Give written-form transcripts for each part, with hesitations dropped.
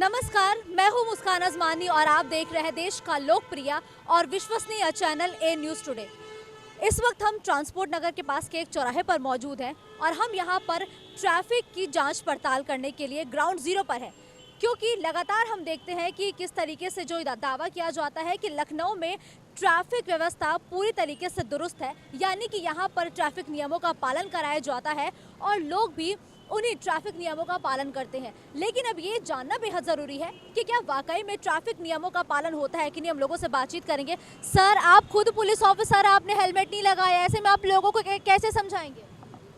नमस्कार, मैं हूं मुस्कान अजमानी और आप देख रहे हैं देश का लोकप्रिय और विश्वसनीय चैनल ए न्यूज़ टुडे। इस वक्त हम ट्रांसपोर्ट नगर के पास के एक चौराहे पर मौजूद हैं और हम यहां पर ट्रैफिक की जांच पड़ताल करने के लिए ग्राउंड जीरो पर है, क्योंकि लगातार हम देखते हैं कि किस तरीके से जो दावा किया जाता है कि लखनऊ में ट्रैफिक व्यवस्था पूरी तरीके से दुरुस्त है, यानी कि यहाँ पर ट्रैफिक नियमों का पालन कराया जाता है और लोग भी उन्हीं ट्रैफिक नियमों का पालन करते हैं। लेकिन अब ये जानना बेहद ज़रूरी है कि क्या वाकई में ट्रैफिक नियमों का पालन होता है कि नहीं। हम लोगों से बातचीत करेंगे। सर, आप खुद पुलिस ऑफिसर, आपने हेलमेट नहीं लगाया, ऐसे में आप लोगों को कैसे समझाएंगे?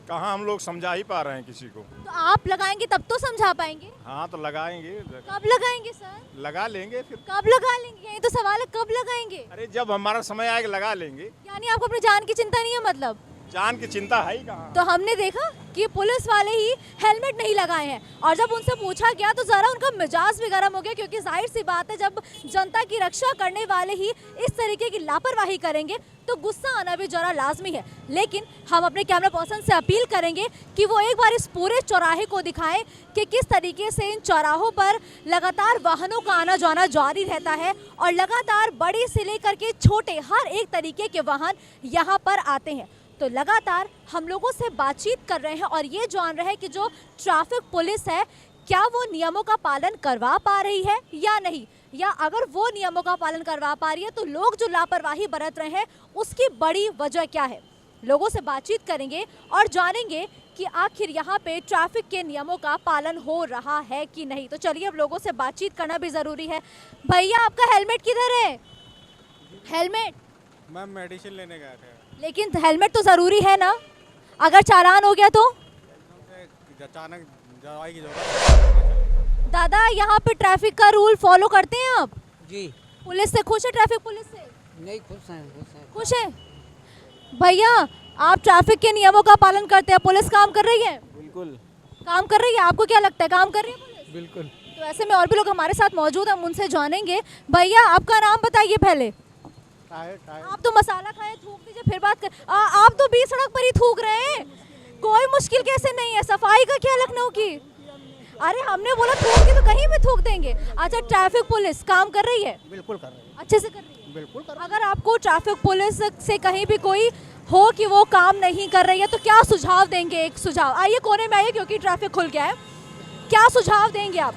कहाँ हम लोग समझा ही पा रहे हैं किसी को। तो आप लगाएंगे तब तो समझा पाएंगे। हाँ तो लगाएंगे। कब लगाएंगे सर? लगा लेंगे। फिर कब लगा लेंगे, यही तो सवाल है, कब लगाएंगे? अरे जब हमारा समय आएगा लगा लेंगे। यानी आपको अपनी जान की चिंता नहीं है? मतलब जान की चिंता है ही कहाँ। तो हमने देखा कि पुलिस वाले ही हेलमेट नहीं लगाए हैं और जब उनसे पूछा गया तो ज़रा उनका मिजाज भी गर्म हो गया, क्योंकि जाहिर सी बात है जब जनता की रक्षा करने वाले ही इस तरीके की लापरवाही करेंगे तो गुस्सा आना भी जरा लाजमी है। लेकिन हम अपने कैमरा पर्सन से अपील करेंगे कि वो एक बार इस पूरे चौराहे को दिखाएं कि किस तरीके से इन चौराहों पर लगातार वाहनों का आना जाना जारी रहता है और लगातार बड़े से लेकर के छोटे हर एक तरीके के वाहन यहाँ पर आते हैं। तो लगातार हम लोगों से बातचीत कर रहे हैं और ये जान रहे हैं कि जो ट्रैफिक पुलिस है क्या वो नियमों का पालन करवा पा रही है या नहीं, या अगर वो नियमों का पालन करवा पा रही है तो लोग जो लापरवाही बरत रहे हैं उसकी बड़ी वजह क्या है। लोगों से बातचीत करेंगे और जानेंगे कि आखिर यहाँ पे ट्रैफिक के नियमों का पालन हो रहा है कि नहीं। तो चलिए, अब लोगों से बातचीत करना भी ज़रूरी है। भैया, आपका हेलमेट किधर है? हेलमेट? मैम मेडिसिन लेने गए थे। लेकिन हेलमेट तो ज़रूरी है ना, अगर चालान हो गया तो? अचानक दवाई की जरूरत। दादा, यहाँ पे ट्रैफिक का रूल फॉलो करते हैं आप? जी पुलिस से खुश है? ट्रैफिक पुलिस से नहीं, खुश हैं। खुश है? भैया, आप ट्रैफिक के नियमों का पालन करते हैं, पुलिस काम कर रही है? बिल्कुल काम कर रही है। आपको क्या लगता है, काम कर रही है पुलिस? बिल्कुल। तो ऐसे में और भी लोग हमारे साथ मौजूद हैं, हम उनसे जानेंगे। भैया, आपका नाम बताइए पहले। आप तो मसाला खाए, थूक दीजिए फिर बात कर। आप तो बीच सड़क पर ही थूक रहे हैं, कोई मुश्किल कैसे नहीं है। सफाई का क्या लखनऊ की? अरे हमने बोला थूक के तो कहीं भी थूक देंगे। अच्छा, ट्रैफिक पुलिस काम कर रही है? बिल्कुल कर रही है। अच्छे से कर रही है? बिल्कुल कर रही अगर आपको ट्रैफिक पुलिस से कहीं भी कोई हो कि वो काम नहीं कर रही है तो क्या सुझाव देंगे? एक सुझाव, आइए कोने में आइए क्योंकि ट्रैफिक खुल गया है। क्या सुझाव देंगे आप?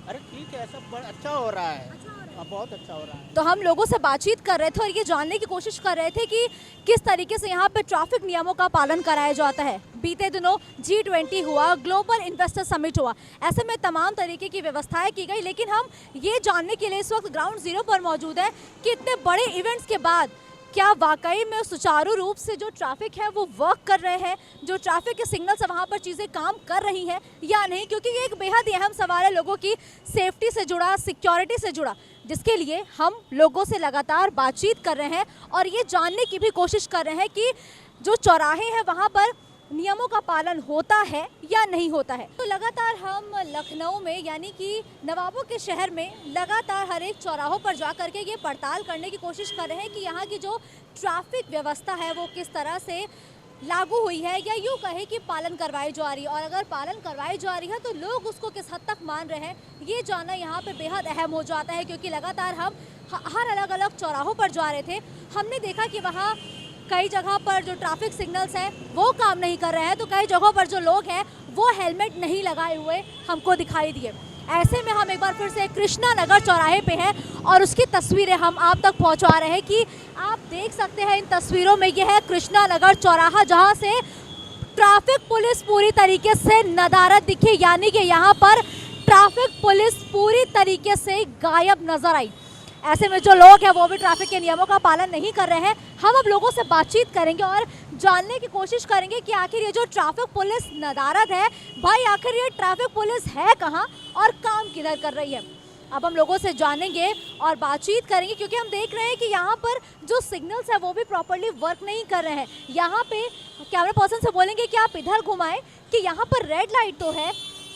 अरे ठीक है, सब अच्छा हो रहा है। बहुत अच्छा हो रहा है। तो हम लोगों से बातचीत कर रहे थे और ये जानने की कोशिश कर रहे थे कि किस तरीके से यहाँ पे ट्रैफिक नियमों का पालन कराया जाता है। बीते दिनों G20 हुआ, ग्लोबल इन्वेस्टर समिट हुआ, ऐसे में तमाम तरीके की व्यवस्थाएं की गई। लेकिन हम ये जानने के लिए इस वक्त ग्राउंड जीरो पर मौजूद है कि इतने बड़े इवेंट्स के बाद क्या वाकई में सुचारू रूप से जो ट्रैफिक है वो वर्क कर रहे हैं, जो ट्रैफिक के सिग्नल्स है वहाँ पर चीज़ें काम कर रही हैं या नहीं, क्योंकि ये एक बेहद ही अहम सवाल है लोगों की सेफ्टी से जुड़ा, सिक्योरिटी से जुड़ा, जिसके लिए हम लोगों से लगातार बातचीत कर रहे हैं और ये जानने की भी कोशिश कर रहे हैं कि जो चौराहे हैं वहाँ पर नियमों का पालन होता है या नहीं होता है। तो लगातार हम लखनऊ में यानी कि नवाबों के शहर में लगातार हर एक चौराहों पर जा कर के ये पड़ताल करने की कोशिश कर रहे हैं कि यहाँ की जो ट्रैफिक व्यवस्था है वो किस तरह से लागू हुई है या यूँ कहे कि पालन करवाई जा रही है, और अगर पालन करवाई जा रही है तो लोग उसको किस हद तक मान रहे हैं ये जानना यहाँ पे बेहद अहम हो जाता है। क्योंकि लगातार हम हर अलग अलग चौराहों पर जा रहे थे, हमने देखा कि वहाँ कई जगह पर जो ट्रैफिक सिग्नल्स हैं वो काम नहीं कर रहे हैं, तो कई जगहों पर जो लोग हैं वो हेलमेट नहीं लगाए हुए हमको दिखाई दिए। ऐसे में हम एक बार फिर से कृष्णा नगर चौराहे पे हैं और उसकी तस्वीरें हम आप तक पहुंचा रहे हैं कि आप देख सकते हैं इन तस्वीरों में। यह है कृष्णा नगर चौराहा जहां से ट्रैफिक पुलिस पूरी तरीके से नदारद दिखी, यानी कि यहाँ पर ट्रैफिक पुलिस पूरी तरीके से गायब नजर आई। ऐसे में जो लोग हैं वो भी ट्रैफिक के नियमों का पालन नहीं कर रहे हैं। हम अब लोगों से बातचीत करेंगे और जानने की कोशिश करेंगे कि आखिर ये जो ट्रैफिक पुलिस नदारद है, भाई आखिर ये ट्रैफिक पुलिस है कहाँ और काम किधर कर रही है। अब हम लोगों से जानेंगे और बातचीत करेंगे, क्योंकि हम देख रहे हैं कि यहाँ पर जो सिग्नल्स है वो भी प्रॉपर्ली वर्क नहीं कर रहे हैं। यहाँ पे कैमरा पर्सन से बोलेंगे कि आप इधर घुमाएं कि यहाँ पर रेड लाइट तो है,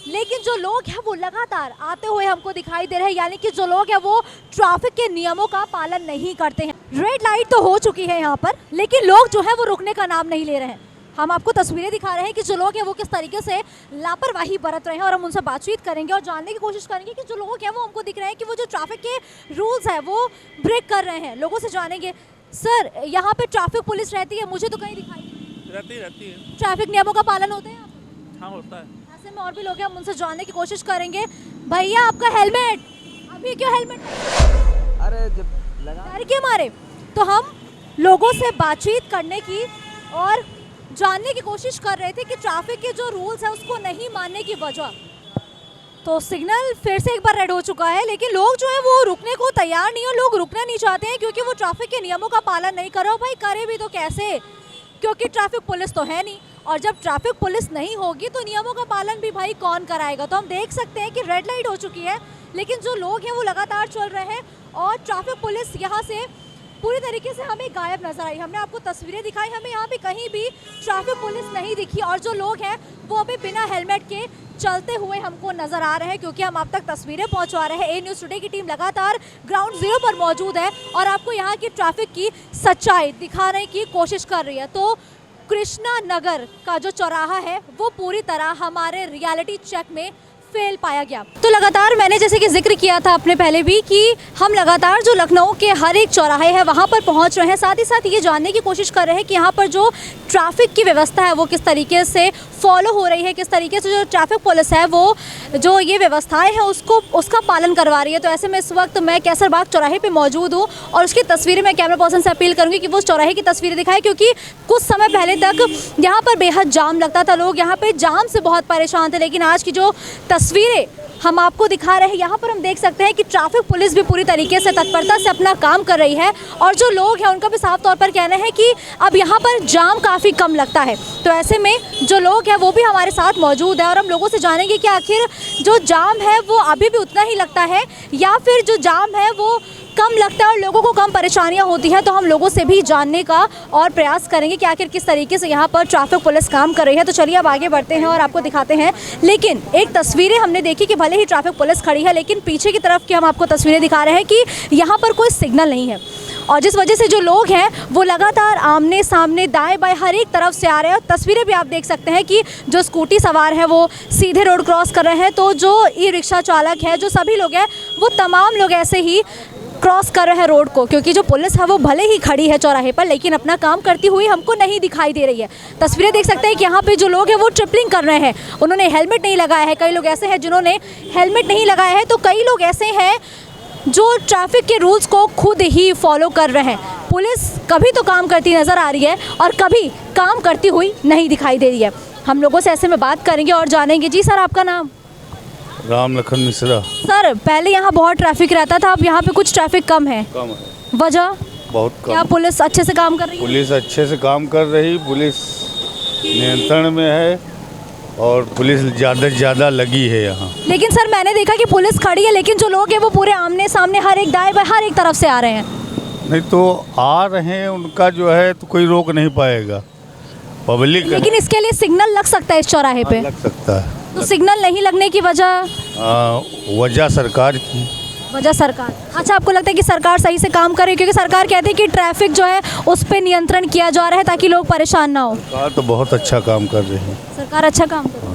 लेकिन जो लोग हैं वो लगातार आते हुए हमको दिखाई दे रहे हैं, यानी कि जो लोग हैं वो ट्रैफिक के नियमों का पालन नहीं करते हैं। रेड लाइट तो हो चुकी है यहाँ पर, लेकिन लोग जो है वो रुकने का नाम नहीं ले रहे हैं। हम आपको तस्वीरें दिखा रहे हैं कि जो लोग हैं वो किस तरीके से लापरवाही बरत रहे हैं और हम उनसे बातचीत करेंगे और जानने की कोशिश करेंगे कि जो लोग हैं वो हमको दिख रहे हैं कि वो जो ट्रैफिक के रूल्स हैं वो ब्रेक कर रहे हैं। लोगों से जानेंगे, सर यहाँ पे ट्रैफिक पुलिस रहती है, मुझे तो कहीं दिखाई नहीं। रहती है। ट्रैफिक नियमों का पालन होता है यहाँ पे? हाँ होता है। ऐसे में और भी लोग हैं, हम उनसे जानने की कोशिश करेंगे। भैया आपका हेलमेट अभी क्यों हेलमेट? अरे जब लगा डर के मारे। तो हम लोगों से बातचीत करने की और जानने की कोशिश कर रहे थे कि ट्रैफिक के जो रूल्स हैं उसको नहीं मानने की वजह। तो सिग्नल फिर से एक बार रेड हो चुका है, लेकिन लोग जो है वो रुकने को तैयार नहीं है। लोग रुकना नहीं चाहते हैं क्योंकि वो ट्रैफिक के नियमों का पालन नहीं कर रहे हो। भाई करे भी तो कैसे, क्योंकि ट्रैफिक पुलिस तो है नहीं, और जब ट्रैफिक पुलिस नहीं होगी तो नियमों का पालन भी भाई कौन कराएगा। तो हम देख सकते हैं कि रेड लाइट हो चुकी है, लेकिन जो लोग हैं वो लगातार चल रहे हैं और ट्रैफिक पुलिस यहाँ से पूरी तरीके से हमें गायब नजर आई। हमने आपको तस्वीरें दिखाई, हमें यहाँ पे कहीं भी ट्रैफिक पुलिस नहीं दिखी और जो लोग हैं वो अभी बिना हेलमेट के चलते हुए हमको नजर आ रहे हैं, क्योंकि हम आप तक तस्वीरें पहुंचा रहे हैं। ए न्यूज़ टुडे की टीम लगातार ग्राउंड जीरो पर मौजूद है और आपको यहाँ की ट्रैफिक की सच्चाई दिखाने की कोशिश कर रही है। तो कृष्णा नगर का जो चौराहा है वो पूरी तरह हमारे रियलिटी चेक में फेल पाया गया। तो लगातार मैंने जैसे कि जिक्र किया था अपने पहले भी कि हम लगातार जो लखनऊ के हर एक चौराहे हैं वहाँ पर पहुँच रहे हैं, साथ ही साथ ये जानने की कोशिश कर रहे हैं कि यहाँ पर जो ट्रैफिक की व्यवस्था है वो किस तरीके से फॉलो हो रही है, किस तरीके से जो ट्रैफिक पुलिस है वो जो ये व्यवस्थाएं हैं उसका पालन करवा रही है। तो ऐसे में इस वक्त मैं कैसरबाग चौराहे पे मौजूद हूँ और उसकी तस्वीरें मैं कैमरा पर्सन से अपील करूँगी कि वो उस चौराहे की तस्वीरें दिखाएं, क्योंकि कुछ समय पहले तक यहाँ पर बेहद जाम लगता था, लोग यहाँ पे जाम से बहुत परेशान थे। लेकिन आज की जो तस्वीरें हम आपको दिखा रहे हैं, यहाँ पर हम देख सकते हैं कि ट्रैफिक पुलिस भी पूरी तरीके से तत्परता से अपना काम कर रही है और जो लोग हैं उनका भी साफ तौर पर कहना है कि अब यहाँ पर जाम काफ़ी कम लगता है। तो ऐसे में जो लोग हैं वो भी हमारे साथ मौजूद है और हम लोगों से जानेंगे कि आखिर जो जाम है वो अभी भी उतना ही लगता है या फिर जो जाम है वो कम लगता है और लोगों को कम परेशानियां होती हैं। तो हम लोगों से भी जानने का और प्रयास करेंगे कि आखिर किस तरीके से यहाँ पर ट्रैफिक पुलिस काम कर रही है। तो चलिए अब आगे बढ़ते हैं और आपको दिखाते हैं। लेकिन एक तस्वीरें हमने देखी कि भले ही ट्रैफिक पुलिस खड़ी है, लेकिन पीछे की तरफ की हम आपको तस्वीरें दिखा रहे हैं कि यहाँ पर कोई सिग्नल नहीं है और जिस वजह से जो लोग हैं वो लगातार आमने सामने दाएं बाएं हर एक तरफ से आ रहे हैं। और तस्वीरें भी आप देख सकते हैं कि जो स्कूटी सवार है वो सीधे रोड क्रॉस कर रहे हैं, तो जो ई रिक्शा चालक है, जो सभी लोग हैं वो तमाम लोग ऐसे ही क्रॉस कर रहे हैं रोड को, क्योंकि जो पुलिस है वो भले ही खड़ी है चौराहे पर लेकिन अपना काम करती हुई हमको नहीं दिखाई दे रही है। तस्वीरें देख सकते हैं कि यहाँ पे जो लोग हैं वो ट्रिपलिंग कर रहे हैं, उन्होंने हेलमेट नहीं लगाया है। कई लोग ऐसे हैं जिन्होंने हेलमेट नहीं लगाया है, तो कई लोग ऐसे हैं जो ट्रैफिक के रूल्स को खुद ही फॉलो कर रहे हैं। पुलिस कभी तो काम करती नज़र आ रही है और कभी काम करती हुई नहीं दिखाई दे रही है। हम लोगों से ऐसे में बात करेंगे और जानेंगे। जी सर, आपका नाम? राम लखन मिश्रा। सर, पहले यहाँ बहुत ट्रैफिक रहता था, अब यहाँ पे कुछ ट्रैफिक कम है, वजह? बहुत कम। क्या पुलिस अच्छे से काम कर रही है? पुलिस अच्छे से काम कर रही, पुलिस नियंत्रण में है और पुलिस ज़्यादा से ज़्यादा लगी है यहाँ। लेकिन सर मैंने देखा कि पुलिस खड़ी है लेकिन जो लोग हैं वो पूरे आमने सामने हर एक दाएं बाएं हर एक तरफ से आ रहे हैं। नहीं तो आ रहे हैं, उनका जो है तो कोई रोक नहीं पाएगा, पब्लिक। लेकिन इसके लिए सिग्नल लग सकता है इस चौराहे पे? लग सकता है। तो सिग्नल नहीं लगने की वजह? वजह सरकार की। वजह सरकार? अच्छा, आपको लगता है कि सरकार सही से काम करे? क्योंकि सरकार कहती है कि ट्रैफिक जो है उस पर नियंत्रण किया जा रहा है ताकि लोग परेशान ना हो। सरकार तो बहुत अच्छा काम कर रही है। सरकार अच्छा काम कर रही है।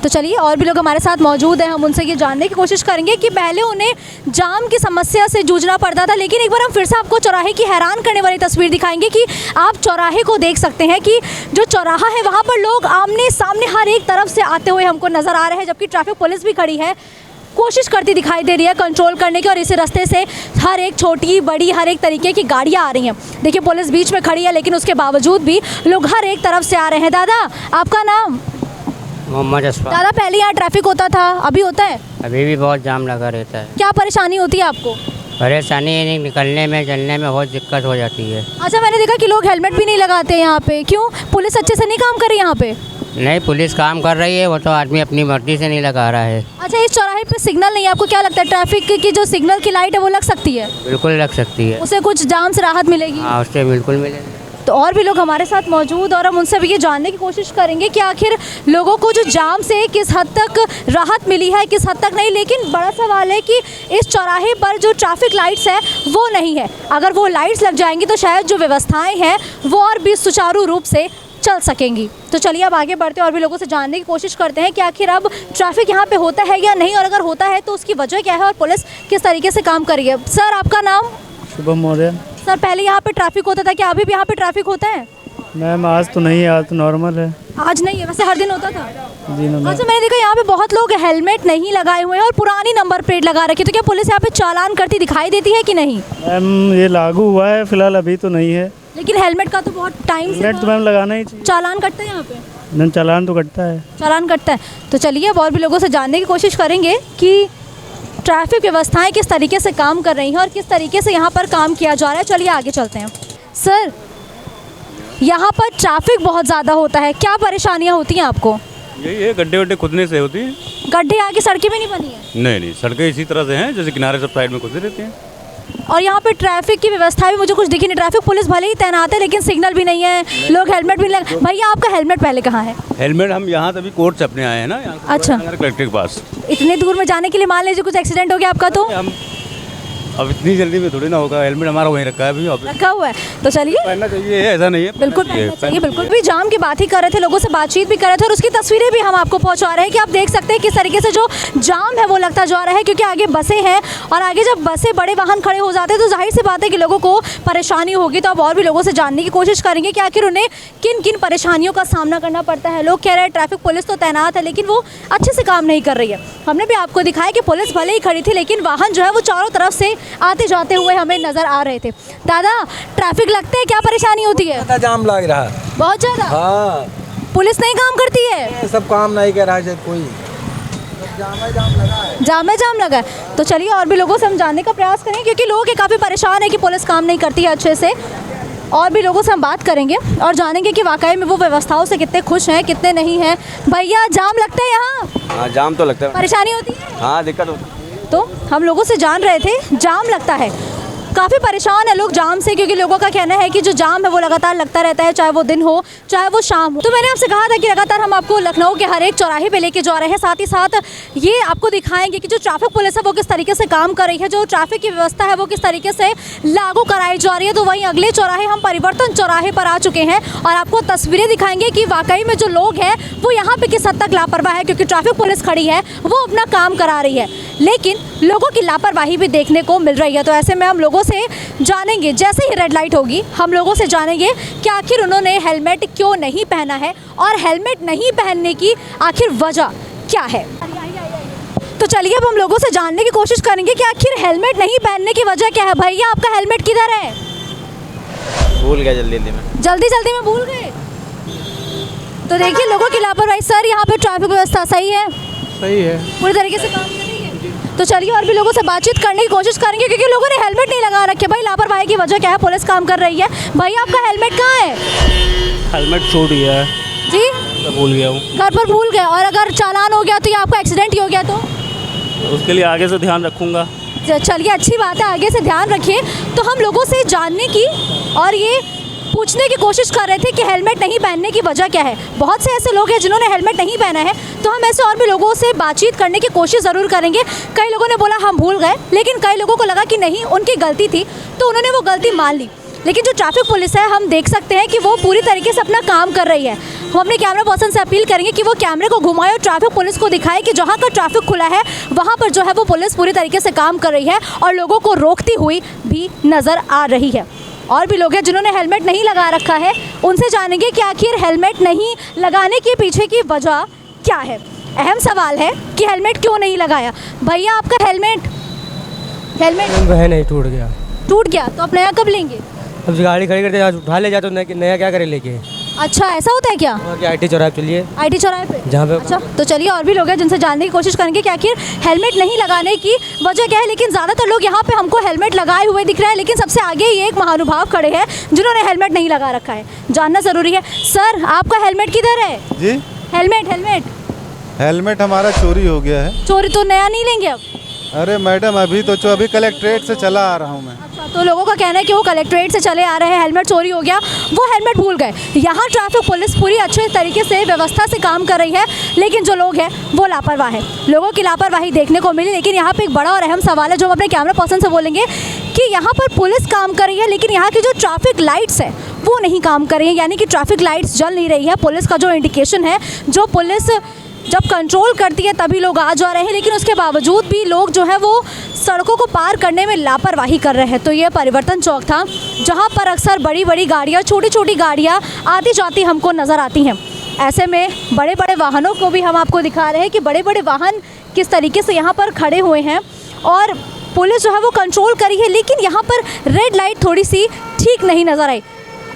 तो चलिए और भी लोग हमारे साथ मौजूद हैं, हम उनसे ये जानने की कोशिश करेंगे कि पहले उन्हें जाम की समस्या से जूझना पड़ता था, लेकिन एक बार हम फिर से आपको चौराहे की हैरान करने वाली तस्वीर दिखाएंगे कि आप चौराहे को देख सकते हैं कि जो चौराहा है वहाँ पर लोग आमने सामने हर एक तरफ से आते हुए हमको नज़र आ रहे हैं, जबकि ट्रैफिक पुलिस भी खड़ी है, कोशिश करती दिखाई दे रही है कंट्रोल करने की। और इसी रास्ते से हर एक छोटी बड़ी हर एक तरीके की गाड़ियाँ आ रही हैं। देखिए पुलिस बीच में खड़ी है लेकिन उसके बावजूद भी लोग हर एक तरफ से आ रहे हैं। दादा, आपका नाम? मोहम्मद अशफाक। दादा, पहले यहाँ ट्रैफिक होता था, अभी होता है? अभी भी बहुत जाम लगा रहता है। क्या परेशानी होती है आपको? परेशानी निकलने में चलने में बहुत दिक्कत हो जाती है। अच्छा, मैंने देखा कि लोग हेलमेट भी नहीं लगाते यहाँ पे, क्यों? पुलिस अच्छे से नहीं काम कर रही यहाँ पे? नहीं, पुलिस काम कर रही है, वो तो आदमी अपनी मर्जी से नहीं लगा रहा है। अच्छा, इस चौराहे पे सिग्नल नहीं है, आपको क्या लगता है ट्रैफिक की जो सिग्नल की लाइट है वो लग सकती है? बिल्कुल लग सकती है, उसे कुछ जाम से राहत मिलेगी? हाँ, उससे बिल्कुल मिलेगी। तो और भी लोग हमारे साथ मौजूद और हम उनसे भी ये जानने की कोशिश करेंगे कि आखिर लोगों को जो जाम से किस हद तक राहत मिली है, किस हद तक नहीं। लेकिन बड़ा सवाल है कि इस चौराहे पर जो ट्रैफिक लाइट्स है वो नहीं है। अगर वो लाइट्स लग जाएंगी तो शायद जो व्यवस्थाएं हैं वो और भी सुचारू रूप से चल सकेंगी। तो चलिए अब आगे बढ़ते हैं और भी लोगों से जानने की कोशिश करते हैं कि आखिर अब ट्रैफिक यहाँ पे होता है या नहीं, और अगर होता है तो उसकी वजह क्या है और पुलिस किस तरीके से काम कर रही है। सर आपका नाम? शुभम मौर्य। सर पहले यहाँ पे ट्रैफिक होता था, क्या अभी भी यहाँ पे ट्रैफिक होता है? मैम आज तो नहीं है, आज तो नॉर्मल है। आज नहीं है, वैसे हर दिन होता था। जी मैम। अच्छा, मैंने देखा यहाँ पे बहुत लोग हेलमेट नहीं लगाए हुए हैं और पुरानी नंबर प्लेट लगा रखी है, तो क्या पुलिस यहाँ पे चालान करती दिखाई देती है कि नहीं? मैम ये लागू हुआ है, फिलहाल अभी तो नहीं है। लेकिन हेलमेट का तो बहुत टाइम से हेलमेट तो मैम लगाना ही चाहिए। चालान कटता है यहाँ पे? मैम चालान तो कटता है। चालान कटता है। तो चलिए अब और भी लोगों से जानने की कोशिश करेंगे कि ट्रैफिक व्यवस्थाएं किस तरीके से काम कर रही हैं और किस तरीके से यहाँ पर काम किया जा रहा है। चलिए आगे चलते हैं। सर यहाँ पर ट्रैफिक बहुत ज़्यादा होता है, क्या परेशानियाँ होती हैं आपको? यही है, गड्ढे वड्ढे खुदने से होती है। गड्ढे यहाँ की सड़कें भी नहीं बनी है? नहीं, सड़कें इसी तरह से हैं जैसे किनारे सब साइड में खुदे रहते हैं। और यहाँ पे ट्रैफिक की व्यवस्था भी मुझे कुछ दिखी नहीं। ट्रैफिक पुलिस भले ही तैनात है लेकिन सिग्नल भी नहीं है, लोग हेलमेट भी नहीं लगा। भैया आपका हेलमेट पहले कहाँ है? हेलमेट हम यहाँ तभी कोर्ट से अपने आए हैं ना, यहाँ से अच्छा। कलेक्टर के पास। इतने दूर में जाने के लिए मान लीजिए कुछ एक्सीडेंट हो गया आपका तो? हम अब इतनी जल्दी में थोड़ी ना होगा, हेलमेट हमारा वहीं रखा है अभी ऑफिस रखा हुआ है। तो चलिए पहनना चाहिए, ऐसा नहीं है, बिल्कुल पहनना चाहिए। बिल्कुल भी जाम की बात ही कर रहे थे, लोगों से बातचीत भी कर रहे थे और उसकी तस्वीरें भी हम आपको पहुंचा रहे हैं कि आप देख सकते हैं किस तरीके से जो जाम है वो लगता जा रहा है, क्योंकि आगे बसें हैं और आगे जब बसें बड़े वाहन खड़े हो जाते हैं तो जाहिर सी बात है कि लोगों को परेशानी होगी। तो अब और भी लोगों से जानने की कोशिश करेंगे कि आखिर उन्हें किन किन परेशानियों का सामना करना पड़ता है। लोग कह रहे हैं ट्रैफिक पुलिस तो तैनात है लेकिन वो अच्छे से काम नहीं कर रही है। हमने भी आपको दिखाया कि पुलिस भले ही खड़ी थी लेकिन वाहन जो है वो चारों तरफ से आते जाते हुए हमें नजर आ रहे थे। दादा ट्रैफिक लगते हैं, क्या परेशानी होती है? जाम लग रहा है बहुत ज्यादा। हाँ, पुलिस नहीं काम करती है? सब काम नहीं कर रहा है कोई, जाम लगा है। जाम लगा है। तो चलिए और भी लोगों से हम जानने का प्रयास करेंगे क्योंकि लोग ये काफ़ी परेशान है कि पुलिस काम नहीं करती है अच्छे से। और भी लोगों से हम बात करेंगे और जानेंगे कि वाकई में वो व्यवस्थाओं से कितने खुश हैं कितने नहीं हैं। भैया जाम लगता है यहाँ? हाँ जाम तो लगता है। परेशानी होती है? हाँ दिक्कत होती है। तो हम लोगों से जान रहे थे जाम लगता है, काफ़ी परेशान है लोग जाम से, क्योंकि लोगों का कहना है कि जो जाम है वो लगातार लगता रहता है, चाहे वो दिन हो चाहे वो शाम हो। तो मैंने आपसे कहा था कि लगातार हम आपको लखनऊ के हर एक चौराहे पे लेके जा रहे हैं, साथ ही साथ ये आपको दिखाएंगे कि जो ट्रैफिक पुलिस है वो किस तरीके से काम कर रही है, जो ट्रैफिक की व्यवस्था है वो किस तरीके से लागू कराई जा रही है। तो वहीं अगले चौराहे हम परिवर्तन चौराहे पर आ चुके हैं और आपको तस्वीरें दिखाएंगे कि वाकई में जो लोग हैं वो यहाँ पे किस हद तक लापरवाह है, क्योंकि ट्रैफिक पुलिस खड़ी है वो अपना काम करा रही है लेकिन लोगों की लापरवाही भी देखने को मिल रही है। तो ऐसे में हम लोगों से जानेंगे, जैसे ही रेड लाइट होगी हम लोगों से जानेंगे कि आखिर उन्होंने हेलमेट क्यों नहीं पहना है और हेलमेट नहीं पहनने की आखिर वजह क्या है। तो चलिए अब हम लोगों से जानने की कोशिश करेंगे कि आखिर हेलमेट नहीं पहनने की वजह क्या है। भैया आपका हेलमेट किधर है? भूल गया जल्दी में भूल गए। तो देखिए लोगों की लापरवाही। सर यहाँ पे ट्रैफिक व्यवस्था सही है? सही है, पूरी तरीके से काम कर रही है। तो चलिए और भी लोगों से बातचीत करने की कोशिश करेंगे क्योंकि लोगों ने हेलमेट नहीं लगा रखे। भाई लापरवाही की वजह क्या है? पुलिस काम कर रही है। भैया आपका हेलमेट कहाँ है? हेलमेट छूट गया है जी, तो भूल गया हूँ। घर पर भूल गए और अगर चालान हो गया तो ये आपका एक्सीडेंट ही हो गया तो? उसके लिए आगे से ध्यान रखूँगा। चलिए अच्छी बात है, आगे से ध्यान रखिए। तो हम लोगों से जानने की और ये पूछने की कोशिश कर रहे थे कि हेलमेट नहीं पहनने की वजह क्या है। बहुत से ऐसे लोग हैं जिन्होंने हेलमेट नहीं पहना है, तो हम ऐसे और भी लोगों से बातचीत करने की कोशिश ज़रूर करेंगे। कई लोगों ने बोला हम भूल गए, लेकिन कई लोगों को लगा कि नहीं उनकी गलती थी तो उन्होंने वो गलती मान ली। लेकिन जो ट्रैफिक पुलिस है हम देख सकते हैं कि वो पूरी तरीके से अपना काम कर रही है। हम अपने कैमरा पर्सन से अपील करेंगे कि वो कैमरे को घुमाए और ट्रैफिक पुलिस को दिखाए कि जहाँ का ट्रैफिक खुला है वहाँ पर जो है वो पुलिस पूरी तरीके से काम कर रही है और लोगों को रोकती हुई भी नज़र आ रही है। और भी लोग हैं जिन्होंने हेलमेट नहीं लगा रखा है, उनसे जानेंगे कि आखिर हेलमेट नहीं लगाने के पीछे की वजह क्या है। अहम सवाल है कि हेलमेट क्यों नहीं लगाया। भैया आपका हेलमेट वह नहीं टूट गया तो आप नया कब लेंगे? अब गाड़ी खड़ी करते आज उठा ले जा तो नया क्या करे लेके। अच्छा ऐसा होता है क्या? IT चौराहे चलिए, IT चौराहे पे जहाँ पे। अच्छा तो चलिए और भी लोग हैं जिनसे जानने की कोशिश करेंगे कि आखिर हेलमेट नहीं लगाने की वजह क्या है। लेकिन ज़्यादातर लोग यहाँ पे हमको हेलमेट लगाए हुए दिख रहे हैं, लेकिन सबसे आगे ये एक महानुभाव खड़े हैं जिन्होंने हेलमेट नहीं लगा रखा है, जानना ज़रूरी है। सर आपका हेलमेट किधर है? जी हेलमेट हमारा चोरी हो गया है। चोरी तो नया नहीं लेंगे अब? अरे मैडम अभी कलेक्ट्रेट से चला आ रहा हूँ मैं। अच्छा तो लोगों का कहना है कि वो कलेक्ट्रेट से चले आ रहे हैं, हेलमेट चोरी हो गया, वो हेलमेट भूल गए। यहाँ ट्रैफिक पुलिस पूरी अच्छे तरीके से व्यवस्था से काम कर रही है लेकिन जो लोग हैं वो लापरवाह है। लोगों की लापरवाही देखने को मिली। लेकिन यहाँ पे एक बड़ा और अहम सवाल है जो हम अपने कैमरा पर्सन से बोलेंगे कि यहाँ पर पुलिस काम कर रही है लेकिन यहाँ की जो ट्रैफिक लाइट्स है वो नहीं काम कर रही हैं, यानी कि ट्रैफिक लाइट्स जल नहीं रही है। पुलिस का जो इंडिकेशन है, जो पुलिस जब कंट्रोल करती है तभी लोग आ जा रहे हैं, लेकिन उसके बावजूद भी लोग जो है वो सड़कों को पार करने में लापरवाही कर रहे हैं। तो ये परिवर्तन चौक था, जहाँ पर अक्सर बड़ी बड़ी गाड़ियाँ, छोटी छोटी गाड़ियाँ आती जाती हमको नज़र आती हैं। ऐसे में बड़े बड़े वाहनों को भी हम आपको दिखा रहे हैं कि बड़े बड़े वाहन किस तरीके से यहाँ पर खड़े हुए हैं और पुलिस जो है वो कंट्रोल करी है, लेकिन यहाँ पर रेड लाइट थोड़ी सी ठीक नहीं नज़र आई।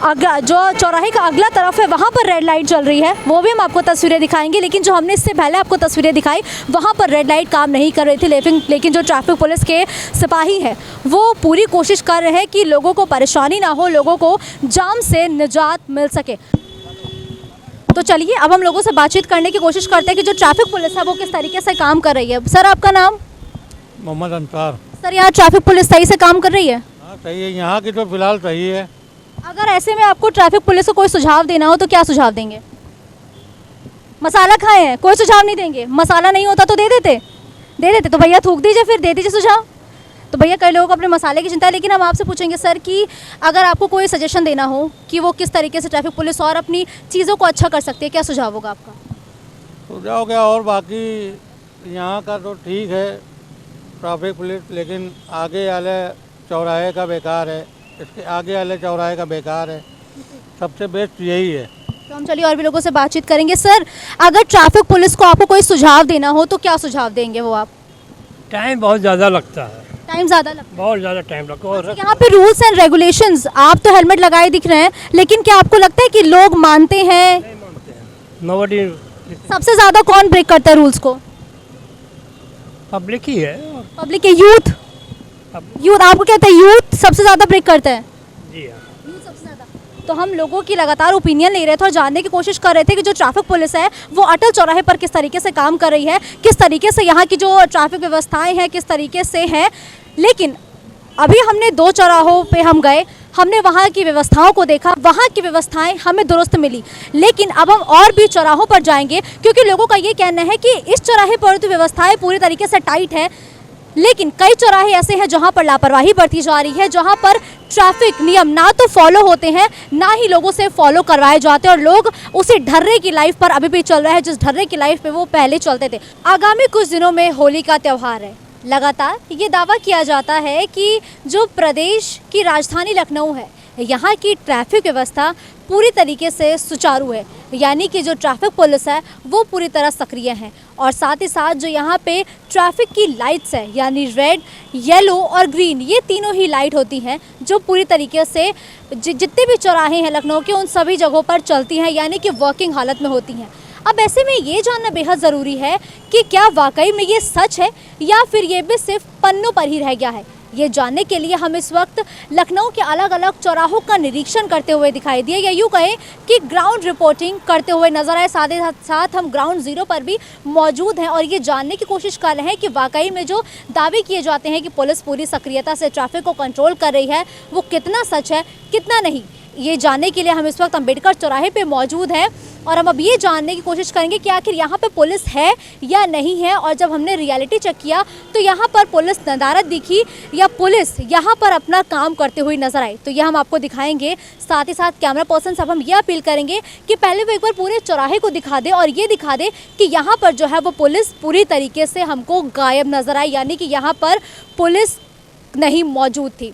जो चौराहे का अगला तरफ है वहाँ पर रेड लाइट जल रही है, वो भी हम आपको तस्वीरें दिखाएंगे, लेकिन जो हमने इससे पहले आपको तस्वीरें दिखाई वहाँ पर रेड लाइट काम नहीं कर रही थी। लेकिन जो ट्रैफिक पुलिस के सिपाही हैं वो पूरी कोशिश कर रहे हैं कि लोगों को परेशानी ना हो, लोगों को जाम से निजात मिल सके। तो चलिए अब हम लोगों से बातचीत करने की कोशिश करते हैं कि जो ट्रैफिक पुलिस है वो किस तरीके से काम कर रही है। सर, आपका नाम? मोहम्मद अंसार। सर, यहाँ ट्रैफिक पुलिस सही से काम कर रही है? हाँ, सही है, यहाँ की तो फिलहाल सही है। अगर ऐसे में आपको ट्रैफिक पुलिस को कोई सुझाव देना हो तो क्या सुझाव देंगे? मसाला खाए हैं, कोई सुझाव नहीं देंगे? मसाला नहीं होता तो दे देते तो भैया थूक दीजिए, फिर दे दीजिए सुझाव। तो भैया कई लोगों को अपने मसाले की चिंता है, लेकिन हम आपसे पूछेंगे सर कि अगर आपको कोई सजेशन देना हो कि वो किस तरीके से ट्रैफिक पुलिस और अपनी चीज़ों को अच्छा कर सकती है, क्या सुझाव होगा आपका? सुझाव क्या, और बाकी यहाँ का तो ठीक है ट्रैफिक पुलिस, लेकिन आगे वाले चौराहे का बेकार है, इसके आगे वाले चौराहे का बेकार है, सबसे बेस्ट यही है। तो हम चलिए और भी लोगों से बातचीत करेंगे। सर, अगर ट्रैफिक पुलिस को आपको कोई सुझाव देना हो तो क्या सुझाव देंगे वो आप? टाइम बहुत ज़्यादा लगता है, टाइम ज़्यादा लगता है? बहुत ज़्यादा टाइम लगता है। और यहाँ पे रूल्स एंड रेगुलेशंस, आप तो हेलमेट लगाए दिख रहे हैं, लेकिन क्या आपको लगता है कि लोग मानते हैं? नहीं मानते हैं, नोबडी। सबसे ज़्यादा कौन ब्रेक करता है रूल्स को? पब्लिक ही है। पब्लिक के यूथ आपको कहते हैं यूथ सबसे ज़्यादा ब्रेक करता है? जी हाँ। तो हम लोगों की लगातार ओपिनियन ले रहे थे और जानने की कोशिश कर रहे थे कि जो ट्रैफिक पुलिस है वो अटल चौराहे पर किस तरीके से काम कर रही है, किस तरीके से यहाँ की जो ट्रैफिक व्यवस्थाएं हैं किस तरीके से हैं। लेकिन अभी हमने 2 चौराहों पे हम गए, हमने वहाँ की व्यवस्थाओं को देखा, वहाँ की व्यवस्थाएं हमें दुरुस्त मिली, लेकिन अब हम और भी चौराहों पर जाएंगे क्योंकि लोगों का ये कहना है कि इस चौराहे पर तो व्यवस्थाएं पूरी तरीके से टाइट है, लेकिन कई चौराहे ऐसे हैं जहां पर लापरवाही बरती जा रही है, जहां पर ट्रैफिक नियम ना तो फॉलो होते हैं ना ही लोगों से फॉलो करवाए जाते हैं और लोग उसी ढर्रे की लाइफ पर अभी भी चल रहे हैं जिस ढर्रे की लाइफ पे वो पहले चलते थे। आगामी कुछ दिनों में होली का त्यौहार है। लगातार ये दावा किया जाता है कि जो प्रदेश की राजधानी लखनऊ है यहाँ की ट्रैफिक व्यवस्था पूरी तरीके से सुचारू है, यानी कि जो ट्रैफिक पुलिस है वो पूरी तरह सक्रिय है और साथ ही साथ जो यहाँ पे ट्रैफिक की लाइट्स है यानी रेड, येलो और ग्रीन, ये तीनों ही लाइट होती हैं जो पूरी तरीके से जितने भी चौराहे हैं लखनऊ के उन सभी जगहों पर चलती हैं, यानी कि वर्किंग हालत में होती हैं। अब ऐसे में ये जानना बेहद ज़रूरी है कि क्या वाकई में ये सच है या फिर ये भी सिर्फ पन्नों पर ही रह गया है। ये जानने के लिए हम इस वक्त लखनऊ के अलग अलग चौराहों का निरीक्षण करते हुए दिखाई दिए या यूँ कहें कि ग्राउंड रिपोर्टिंग करते हुए नजर आए। साथ ही साथ हम ग्राउंड ज़ीरो पर भी मौजूद हैं और ये जानने की कोशिश कर रहे हैं कि वाकई में जो दावे किए जाते हैं कि पुलिस पूरी सक्रियता से ट्रैफिक को कंट्रोल कर रही है वो कितना सच है कितना नहीं। ये जानने के लिए हम इस वक्त अम्बेडकर चौराहे पे मौजूद हैं और हम अब ये जानने की कोशिश करेंगे कि आखिर यहाँ पे पुलिस है या नहीं है। और जब हमने रियलिटी चेक किया तो यहाँ पर पुलिस नदारत दिखी या पुलिस यहाँ पर अपना काम करते हुए नजर आई, तो यह हम आपको दिखाएंगे। साथ ही साथ कैमरा पर्सन साहब हम ये अपील करेंगे कि पहले वो एक बार पूरे चौराहे को दिखा दे और ये दिखा दे कि यहाँ पर जो है वो पुलिस पूरी तरीके से हमको गायब नजर आई, यानी कि यहाँ पर पुलिस नहीं मौजूद थी।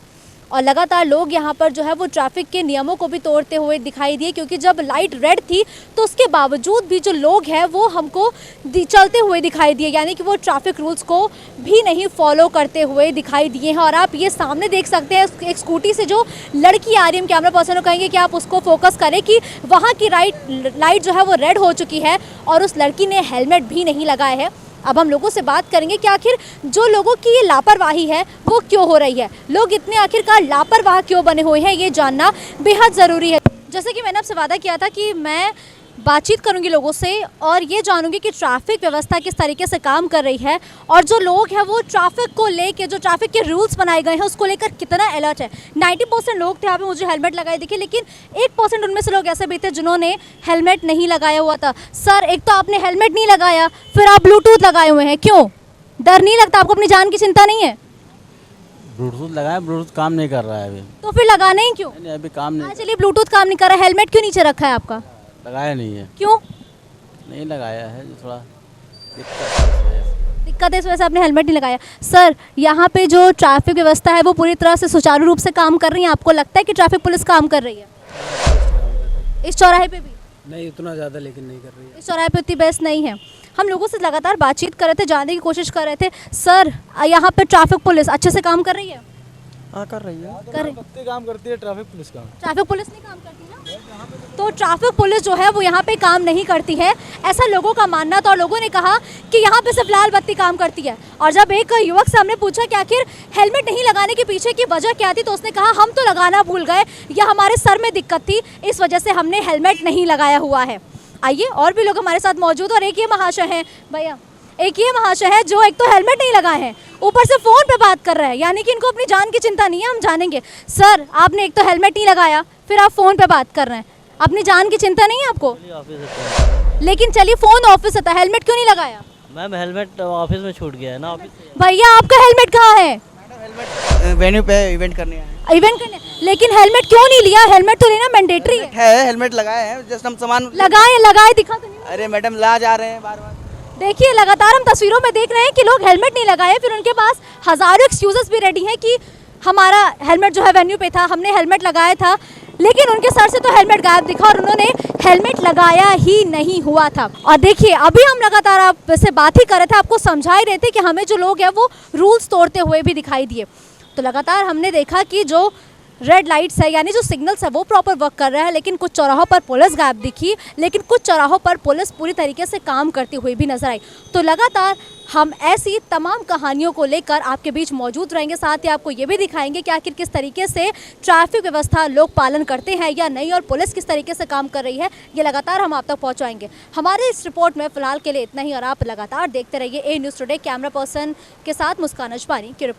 और लगातार लोग यहाँ पर जो है वो ट्रैफिक के नियमों को भी तोड़ते हुए दिखाई दिए, क्योंकि जब लाइट रेड थी तो उसके बावजूद भी जो लोग हैं वो हमको चलते हुए दिखाई दिए, यानी कि वो ट्रैफिक रूल्स को भी नहीं फॉलो करते हुए दिखाई दिए हैं। और आप ये सामने देख सकते हैं एक स्कूटी से जो लड़की आ रही है, हम कैमरा पर्सन को कहेंगे कि आप उसको फोकस करें कि वहाँ की लाइट जो है वो रेड हो चुकी है और उस लड़की ने हेलमेट भी नहीं लगाया है। अब हम लोगों से बात करेंगे कि आखिर जो लोगों की ये लापरवाही है वो क्यों हो रही है, लोग इतने आखिरकार लापरवाह क्यों बने हुए हैं, ये जानना बेहद ज़रूरी है। जैसे कि मैंने आपसे वादा किया था कि मैं बातचीत करूंगी लोगों से और ये जानूंगी कि ट्रैफिक व्यवस्था किस तरीके से काम कर रही है और जो लोग हैं वो ट्रैफिक को लेके जो ट्रैफिक के रूल्स बनाए गए हैं उसको लेकर कितना अलर्ट है। 90% लोग थे यहाँ पे मुझे हेलमेट लगाए दिखे, लेकिन 1% उनमें से लोग ऐसे भी थे जिन्होंने हेलमेट नहीं लगाया हुआ था। सर, एक तो आपने हेलमेट नहीं लगाया, फिर आप ब्लूटूथ लगाए हुए हैं, क्यों? डर नहीं लगता आपको? अपनी जान की चिंता नहीं है? ब्लूटूथ लगाया, ब्लूटूथ काम नहीं कर रहा है अभी। तो फिर लगाना ही क्यों? नहीं, अभी काम नहीं चलिए ब्लूटूथ काम नहीं कर रहा, हेलमेट क्यों नीचे रखा है आपका? लगाया नहीं है, क्यों नहीं लगाया है, थोड़ा दिक्कत है, इस वजह से आपने हेलमेट नहीं लगाया। सर, यहाँ पे जो ट्रैफिक व्यवस्था है वो पूरी तरह से सुचारू रूप से काम कर रही है? आपको लगता है कि ट्रैफिक पुलिस काम कर रही है? इस चौराहे पे भी नहीं उतना ज़्यादा लेकिन नहीं कर रही है। इस चौराहे पे उतनी बेस्ट नहीं है। हम लोगों से लगातार बातचीत कर रहे थे, जानने की कोशिश कर रहे थे, सर यहाँ पे ट्रैफिक पुलिस अच्छे से काम कर रही है? हाँ कर रही है। कर रही काम करती है ट्रैफिक पुलिस का। ट्रैफिक पुलिस नहीं काम करती ना? तो ट्रैफिक पुलिस जो है वो यहाँ पे काम नहीं करती है, ऐसा लोगों का मानना था। और लोगों ने कहा कि यहाँ पे सिर्फ लाल बत्ती काम करती है। और जब एक युवक से हमने पूछा कि आखिर हेलमेट नहीं लगाने के पीछे की वजह क्या थी, तो उसने कहा हम तो लगाना भूल गए या हमारे सर में दिक्कत थी, इस वजह से हमने हेलमेट नहीं लगाया हुआ है। आइए, और भी लोग हमारे साथ मौजूद। और एक ये महाशय हैं भैया, एक ये महाशय है जो एक तो हेलमेट नहीं लगाए हैं, ऊपर से फ़ोन पे बात कर रहे हैं, यानी कि इनको अपनी जान की चिंता नहीं है। हम जानेंगे। सर, आपने एक तो हेलमेट नहीं लगाया, फिर आप फ़ोन पे बात कर रहे हैं, अपनी जान की चिंता नहीं है आपको? लेकिन चलिए फ़ोन ऑफिस आता है, हेलमेट क्यों नहीं लगाया? मैम हेलमेट ऑफिस में छूट गया है ना। भैया आपका हेलमेट कहाँ है? वेन्यू पे इवेंट करने आए इवेंट करने, लेकिन हेलमेट क्यों नहीं लिया? हेलमेट तो लेना मैंडेटरी है। हेलमेट लगाए हैं, जस्ट हम सामान लगाए दिखा तो नहीं। अरे मैडम ला जा रहे हैं बार बार। देखिए, लगातार हम तस्वीरों में देख रहे हैं कि लोग हेलमेट नहीं लगाए, फिर उनके पास हज़ारों एक्सक्यूजेस भी रेडी हैं कि हमारा हेलमेट जो है वेन्यू पे था, हमने हेलमेट लगाया था, लेकिन उनके सर से तो हेलमेट गायब दिखा और उन्होंने हेलमेट लगाया ही नहीं हुआ था। और देखिए, अभी हम लगातार आपसे बात ही कर रहे थे, आपको समझा ही रहे थे कि हमें जो लोग हैं वो रूल्स तोड़ते हुए भी दिखाई दिए। तो लगातार हमने देखा कि जो रेड लाइट्स है, यानी जो सिग्नल्स है, वो प्रॉपर वर्क कर रहा है, लेकिन कुछ चौराहों पर पुलिस गायब दिखी, लेकिन कुछ चौराहों पर पुलिस पूरी तरीके से काम करती हुई भी नजर आई। तो लगातार हम ऐसी तमाम कहानियों को लेकर आपके बीच मौजूद रहेंगे, साथ ही आपको ये भी दिखाएंगे कि आखिर किस तरीके से ट्रैफिक व्यवस्था लोग पालन करते हैं या नहीं, और पुलिस किस तरीके से काम कर रही है, ये लगातार हम आप तक पहुँचाएंगे। हमारे इस रिपोर्ट में फ़िलहाल के लिए इतना ही, और आप लगातार देखते रहिए ए न्यूज़ टुडे। कैमरा पर्सन के साथ मुस्कान अजवानी की रिपोर्ट।